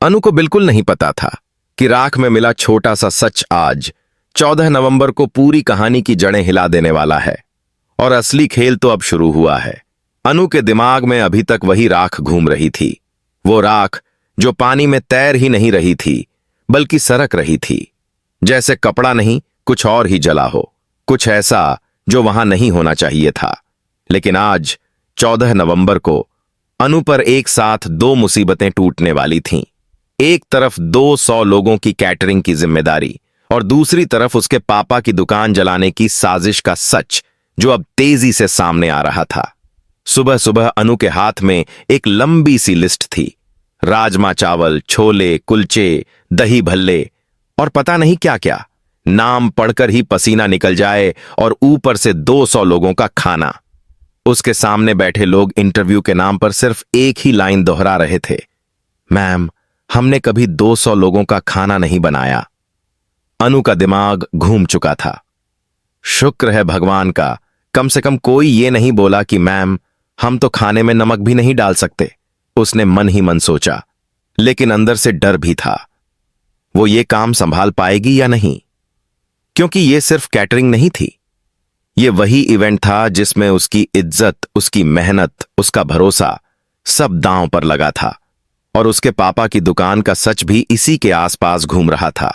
अनु को बिल्कुल नहीं पता था कि राख में मिला छोटा सा सच आज 14 नवंबर को पूरी कहानी की जड़ें हिला देने वाला है। और असली खेल तो अब शुरू हुआ है। अनु के दिमाग में अभी तक वही राख घूम रही थी, वो राख जो पानी में तैर ही नहीं रही थी बल्कि सरक रही थी, जैसे कपड़ा नहीं कुछ और ही जला हो, कुछ ऐसा जो वहां नहीं होना चाहिए था। लेकिन आज 14 नवंबर को अनु पर एक साथ दो मुसीबतें टूटने वाली थीं। एक तरफ 200 लोगों की कैटरिंग की जिम्मेदारी और दूसरी तरफ उसके पापा की दुकान जलाने की साजिश का सच जो अब तेजी से सामने आ रहा था। सुबह सुबह अनु के हाथ में एक लंबी सी लिस्ट थी, राजमा चावल, छोले, कुलचे, दही भल्ले और पता नहीं क्या क्या। नाम पढ़कर ही पसीना निकल जाए और ऊपर से 200 लोगों का खाना। उसके सामने बैठे लोग इंटरव्यू के नाम पर सिर्फ एक ही लाइन दोहरा रहे थे, मैम हमने कभी 200 लोगों का खाना नहीं बनाया। अनु का दिमाग घूम चुका था। शुक्र है भगवान का, कम से कम कोई ये नहीं बोला कि मैम हम तो खाने में नमक भी नहीं डाल सकते। उसने मन ही मन सोचा, लेकिन अंदर से डर भी था। वो ये काम संभाल पाएगी या नहीं, क्योंकि ये सिर्फ कैटरिंग नहीं थी, ये वही इवेंट था जिसमें उसकी इज्जत, उसकी मेहनत, उसका भरोसा सब दांव पर लगा था। और उसके पापा की दुकान का सच भी इसी के आसपास घूम रहा था।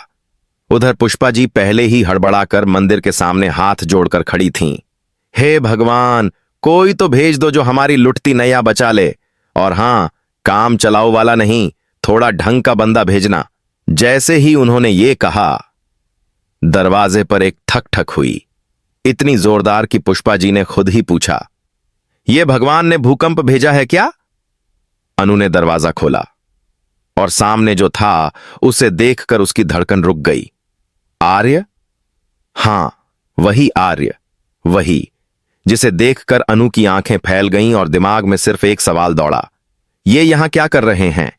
उधर पुष्पा जी पहले ही हड़बड़ाकर मंदिर के सामने हाथ जोड़कर खड़ी थीं। हे भगवान, कोई तो भेज दो जो हमारी लुटती नैया बचा ले। और हां, काम चलाऊ वाला नहीं, थोड़ा ढंग का बंदा भेजना। जैसे ही उन्होंने ये कहा, दरवाजे पर एक ठक ठक हुई, इतनी जोरदार कि पुष्पा जी ने खुद ही पूछा, ये भगवान ने भूकंप भेजा है क्या? अनु ने दरवाजा खोला और सामने जो था उसे देखकर उसकी धड़कन रुक गई। आर्य? हां, वही आर्य, वही जिसे देखकर अनु की आंखें फैल गईं और दिमाग में सिर्फ एक सवाल दौड़ा, ये यहां क्या कर रहे हैं?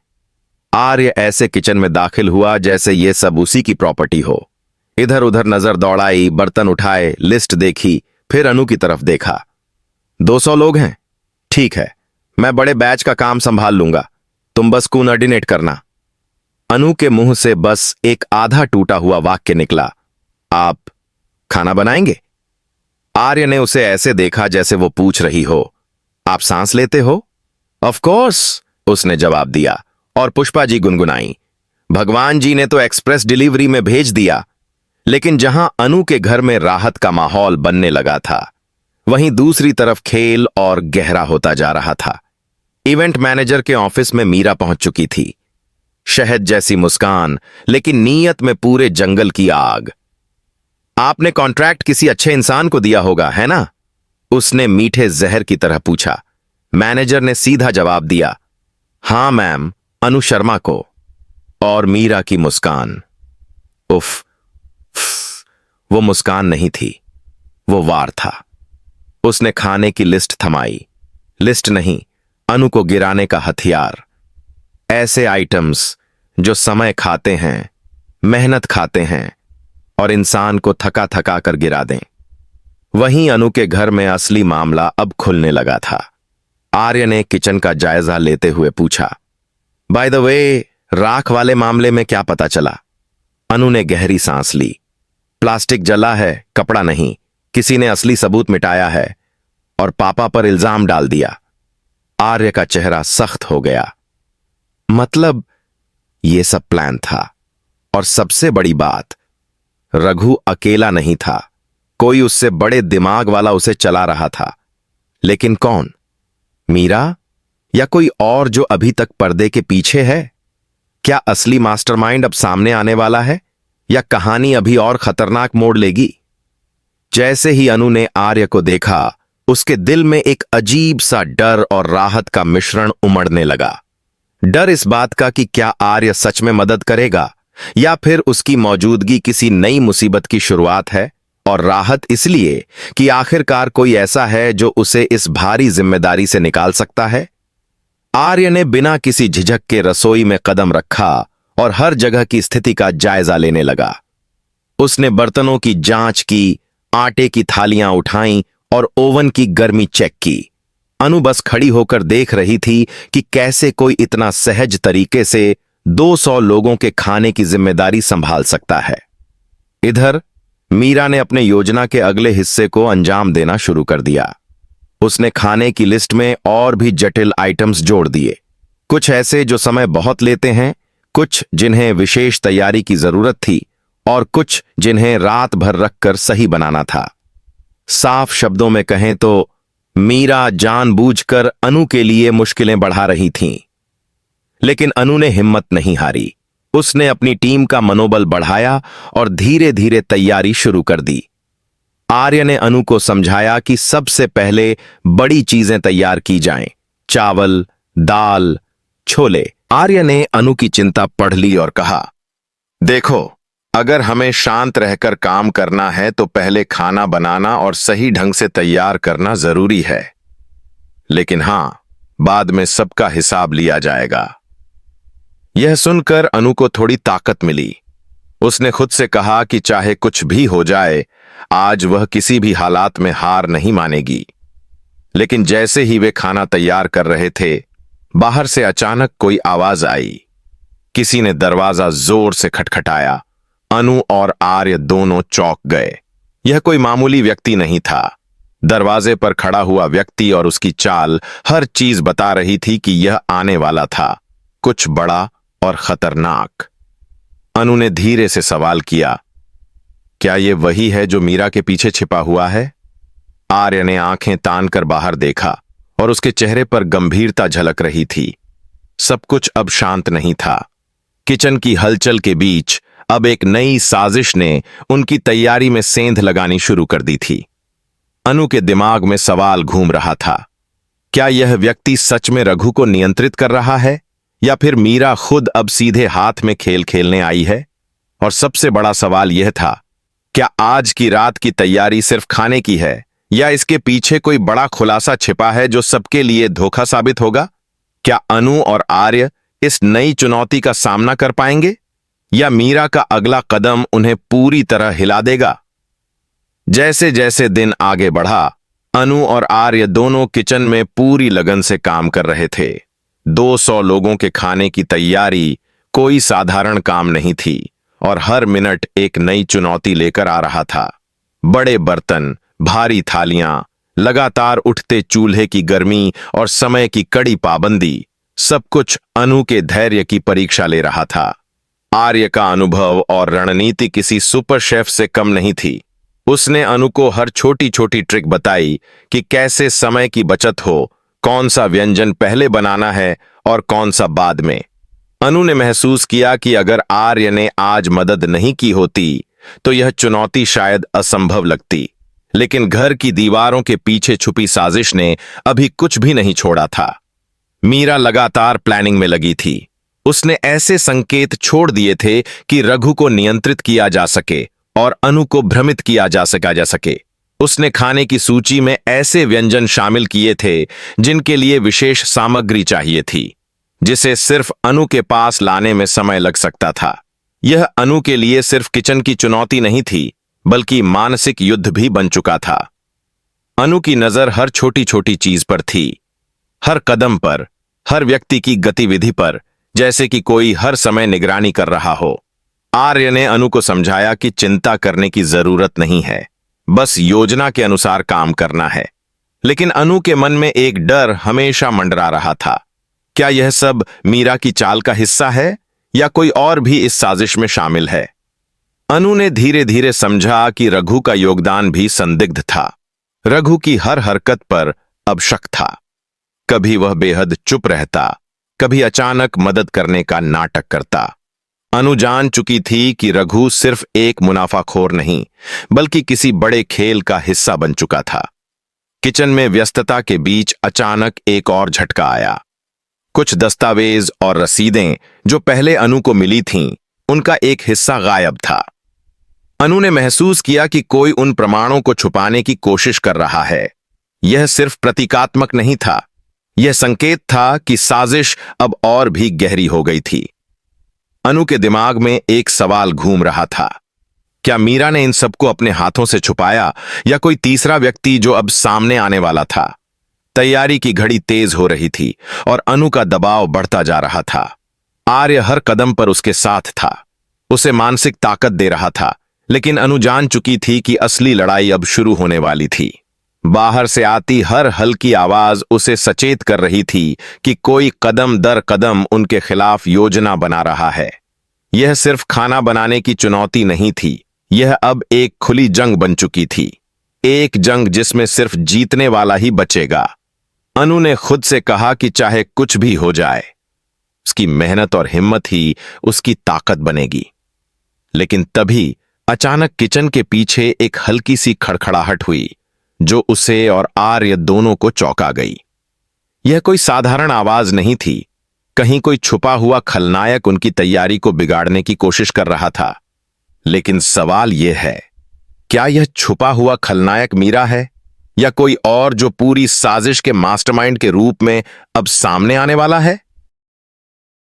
आर्य ऐसे किचन में दाखिल हुआ जैसे ये सब उसी की प्रॉपर्टी हो। इधर उधर नजर दौड़ाई, बर्तन उठाए, लिस्ट देखी, फिर अनु की तरफ देखा। 200 लोग हैं, ठीक है, मैं बड़े बैच का काम संभाल लूंगा, तुम बस कोऑर्डिनेट करना। अनु के मुंह से बस एक आधा टूटा हुआ वाक्य निकला, आप खाना बनाएंगे? आर्य ने उसे ऐसे देखा जैसे वो पूछ रही हो, आप सांस लेते हो? ऑफ कोर्स, उसने जवाब दिया। और पुष्पा जी गुनगुनाई, भगवान जी ने तो एक्सप्रेस डिलीवरी में भेज दिया। लेकिन जहां अनु के घर में राहत का माहौल बनने लगा था, वहीं दूसरी तरफ खेल और गहरा होता जा रहा था। इवेंट मैनेजर के ऑफिस में मीरा पहुंच चुकी थी। शहद जैसी मुस्कान, लेकिन नीयत में पूरे जंगल की आग। आपने कॉन्ट्रैक्ट किसी अच्छे इंसान को दिया होगा, है ना? उसने मीठे जहर की तरह पूछा। मैनेजर ने सीधा जवाब दिया, हां मैम, अनु शर्मा को। और मीरा की मुस्कान, उफ, वो मुस्कान नहीं थी, वो वार था। उसने खाने की लिस्ट थमाई। लिस्ट नहीं, अनु को गिराने का हथियार। ऐसे आइटम्स जो समय खाते हैं, मेहनत खाते हैं और इंसान को थका थका कर गिरा दें। वहीं अनु के घर में असली मामला अब खुलने लगा था। आर्य ने किचन का जायजा लेते हुए पूछा, बाय द वे, राख वाले मामले में क्या पता चला? अनु ने गहरी सांस ली। प्लास्टिक जला है, कपड़ा नहीं, किसी ने असली सबूत मिटाया है और पापा पर इल्जाम डाल दिया। आर्य का चेहरा सख्त हो गया। मतलब यह सब प्लान था। और सबसे बड़ी बात, रघु अकेला नहीं था, कोई उससे बड़े दिमाग वाला उसे चला रहा था। लेकिन कौन? मीरा या कोई और जो अभी तक पर्दे के पीछे है? क्या असली मास्टरमाइंड अब सामने आने वाला है या कहानी अभी और खतरनाक मोड़ लेगी? जैसे ही अनु ने आर्य को देखा, उसके दिल में एक अजीब सा डर और राहत का मिश्रण उमड़ने लगा। डर इस बात का कि क्या आर्य सच में मदद करेगा या फिर उसकी मौजूदगी किसी नई मुसीबत की शुरुआत है, और राहत इसलिए कि आखिरकार कोई ऐसा है जो उसे इस भारी जिम्मेदारी से निकाल सकता है। आर्य ने बिना किसी झिझक के रसोई में कदम रखा और हर जगह की स्थिति का जायजा लेने लगा। उसने बर्तनों की जांच की, आटे की थालियां उठाईं और ओवन की गर्मी चेक की। अनु बस खड़ी होकर देख रही थी कि कैसे कोई इतना सहज तरीके से 200 लोगों के खाने की जिम्मेदारी संभाल सकता है। इधर मीरा ने अपने योजना के अगले हिस्से को अंजाम देना शुरू कर दिया। उसने खाने की लिस्ट में और भी जटिल आइटम्स जोड़ दिए, कुछ ऐसे जो समय बहुत लेते हैं, कुछ जिन्हें विशेष तैयारी की जरूरत थी और कुछ जिन्हें रात भर रखकर सही बनाना था। साफ शब्दों में कहें तो मीरा जानबूझकर अनु के लिए मुश्किलें बढ़ा रही थीं। लेकिन अनु ने हिम्मत नहीं हारी। उसने अपनी टीम का मनोबल बढ़ाया और धीरे धीरे तैयारी शुरू कर दी। आर्य ने अनु को समझाया कि सबसे पहले बड़ी चीजें तैयार की जाएं, चावल, दाल, छोले। आर्य ने अनु की चिंता पढ़ ली और कहा, देखो, अगर हमें शांत रहकर काम करना है तो पहले खाना बनाना और सही ढंग से तैयार करना जरूरी है। लेकिन हां, बाद में सबका हिसाब लिया जाएगा। यह सुनकर अनु को थोड़ी ताकत मिली। उसने खुद से कहा कि चाहे कुछ भी हो जाए, आज वह किसी भी हालात में हार नहीं मानेगी। लेकिन जैसे ही वे खाना तैयार कर रहे थे, बाहर से अचानक कोई आवाज आई। किसी ने दरवाजा जोर से खटखटाया। अनु और आर्य दोनों चौंक गए। यह कोई मामूली व्यक्ति नहीं था। दरवाजे पर खड़ा हुआ व्यक्ति और उसकी चाल हर चीज बता रही थी कि यह आने वाला था, कुछ बड़ा और खतरनाक। अनु ने धीरे से सवाल किया, क्या यह वही है जो मीरा के पीछे छिपा हुआ है? आर्य ने आंखें तान कर बाहर देखा और उसके चेहरे पर गंभीरता झलक रही थी। सब कुछ अब शांत नहीं था। किचन की हलचल के बीच अब एक नई साजिश ने उनकी तैयारी में सेंध लगानी शुरू कर दी थी। अनु के दिमाग में सवाल घूम रहा था, क्या यह व्यक्ति सच में रघु को नियंत्रित कर रहा है या फिर मीरा खुद अब सीधे हाथ में खेल खेलने आई है? और सबसे बड़ा सवाल यह था, क्या आज की रात की तैयारी सिर्फ खाने की है या इसके पीछे कोई बड़ा खुलासा छिपा है जो सबके लिए धोखा साबित होगा? क्या अनु और आर्य इस नई चुनौती का सामना कर पाएंगे या मीरा का अगला कदम उन्हें पूरी तरह हिला देगा? जैसे जैसे दिन आगे बढ़ा, अनु और आर्य दोनों किचन में पूरी लगन से काम कर रहे थे। 200 लोगों के खाने की तैयारी कोई साधारण काम नहीं थी और हर मिनट एक नई चुनौती लेकर आ रहा था। बड़े बर्तन, भारी थालियां, लगातार उठते चूल्हे की गर्मी और समय की कड़ी पाबंदी, सब कुछ अनु के धैर्य की परीक्षा ले रहा था। आर्य का अनुभव और रणनीति किसी सुपर शेफ से कम नहीं थी। उसने अनु को हर छोटी छोटी ट्रिक बताई कि कैसे समय की बचत हो, कौन सा व्यंजन पहले बनाना है और कौन सा बाद में। अनु ने महसूस किया कि अगर आर्य ने आज मदद नहीं की होती तो यह चुनौती शायद असंभव लगती। लेकिन घर की दीवारों के पीछे छुपी साजिश ने अभी कुछ भी नहीं छोड़ा था। मीरा लगातार प्लानिंग में लगी थी। उसने ऐसे संकेत छोड़ दिए थे कि रघु को नियंत्रित किया जा सके और अनु को भ्रमित किया जा सके। उसने खाने की सूची में ऐसे व्यंजन शामिल किए थे जिनके लिए विशेष सामग्री चाहिए थी, जिसे सिर्फ अनु के पास लाने में समय लग सकता था। यह अनु के लिए सिर्फ किचन की चुनौती नहीं थी, बल्कि मानसिक युद्ध भी बन चुका था। अनु की नजर हर छोटी छोटी चीज पर थी, हर कदम पर, हर व्यक्ति की गतिविधि पर, जैसे कि कोई हर समय निगरानी कर रहा हो। आर्य ने अनु को समझाया कि चिंता करने की जरूरत नहीं है, बस योजना के अनुसार काम करना है। लेकिन अनु के मन में एक डर हमेशा मंडरा रहा था। क्या यह सब मीरा की चाल का हिस्सा है या कोई और भी इस साजिश में शामिल है? अनु ने धीरे धीरे समझा कि रघु का योगदान भी संदिग्ध था। रघु की हर हरकत पर अब शक था। कभी वह बेहद चुप रहता, कभी अचानक मदद करने का नाटक करता। अनु जान चुकी थी कि रघु सिर्फ एक मुनाफाखोर नहीं, बल्कि किसी बड़े खेल का हिस्सा बन चुका था। किचन में व्यस्तता के बीच अचानक एक और झटका आया। कुछ दस्तावेज और रसीदें जो पहले अनु को मिली थीं, उनका एक हिस्सा गायब था। अनु ने महसूस किया कि कोई उन प्रमाणों को छुपाने की कोशिश कर रहा है। यह सिर्फ प्रतीकात्मक नहीं था, यह संकेत था कि साजिश अब और भी गहरी हो गई थी। अनु के दिमाग में एक सवाल घूम रहा था, क्या मीरा ने इन सबको अपने हाथों से छुपाया या कोई तीसरा व्यक्ति जो अब सामने आने वाला था? तैयारी की घड़ी तेज हो रही थी और अनु का दबाव बढ़ता जा रहा था। आर्य हर कदम पर उसके साथ था, उसे मानसिक ताकत दे रहा था, लेकिन अनु जान चुकी थी कि असली लड़ाई अब शुरू होने वाली थी। बाहर से आती हर हल्की आवाज उसे सचेत कर रही थी कि कोई कदम दर कदम उनके खिलाफ योजना बना रहा है। यह सिर्फ खाना बनाने की चुनौती नहीं थी, यह अब एक खुली जंग बन चुकी थी, एक जंग जिसमें सिर्फ जीतने वाला ही बचेगा। अनु ने खुद से कहा कि चाहे कुछ भी हो जाए, उसकी मेहनत और हिम्मत ही उसकी ताकत बनेगी। लेकिन तभी अचानक किचन के पीछे एक हल्की सी खड़खड़ाहट हुई, जो उसे और आर्य दोनों को चौंका गई। यह कोई साधारण आवाज नहीं थी, कहीं कोई छुपा हुआ खलनायक उनकी तैयारी को बिगाड़ने की कोशिश कर रहा था। लेकिन सवाल यह है, क्या यह छुपा हुआ खलनायक मीरा है, या कोई और जो पूरी साजिश के मास्टरमाइंड के रूप में अब सामने आने वाला है?